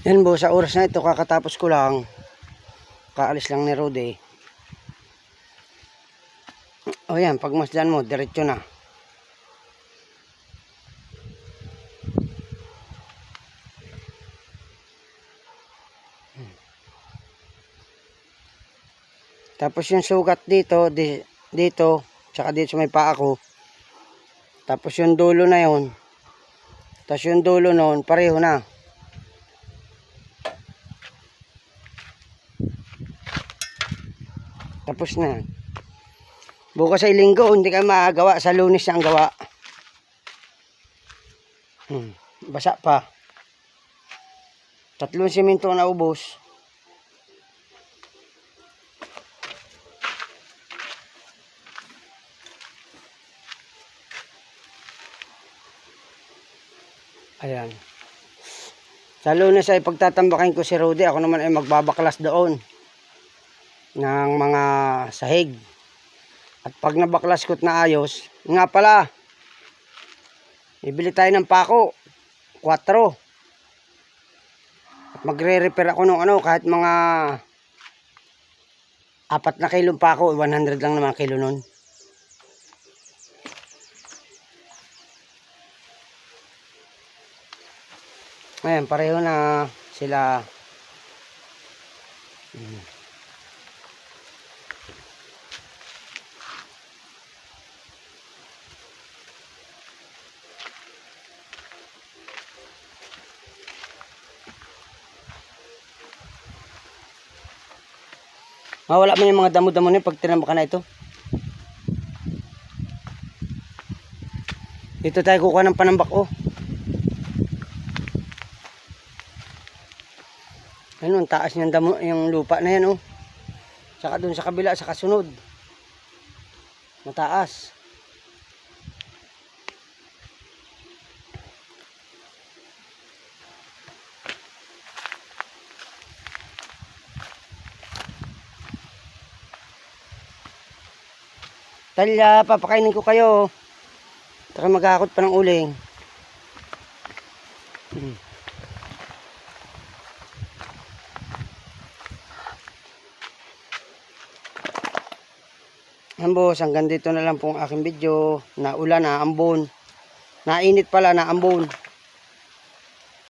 Yan bo, sa oras na ito kakatapos ko lang, kaalis lang ni Rode. O yan, pagmasdan mo, diretso na. Tapos yung sugat dito, dito, tsaka dito sa may paa ko. Tapos yung dulo na yun. Tapos yung dulo noon, pareho na. Tapos na. Bukas ay linggo, hindi ka magawa. Sa Lunes ang gawa. Basa pa. 3 simento na ubos. Ayan. Sa Lunes ay pagtatambakin ko si Rudy. Ako naman ay magbabaklas doon ng mga sahig. At pag nabaklas ko't na ayos, nga pala, ibili tayo ng pako, 4. At magre-repair ako ng kahit mga 4 na kilong pako, 100 lang naman kilo nun. Ayan, pareho na sila. Mawala man yung mga damo-damo na pag tinambakan na ito. Dito tayo kukuha ng panambak, oh. Ayun, ang taas niyang damo, yung lupa na yan, oh. Saka dun sa kabila, sa kasunod. Mataas. Talya, papakainin ko kayo. Taka maghahakot pa ng uling. Ambos, hanggang dito na lang pong aking video. Naulan, naambon. Nainit pala, naambon.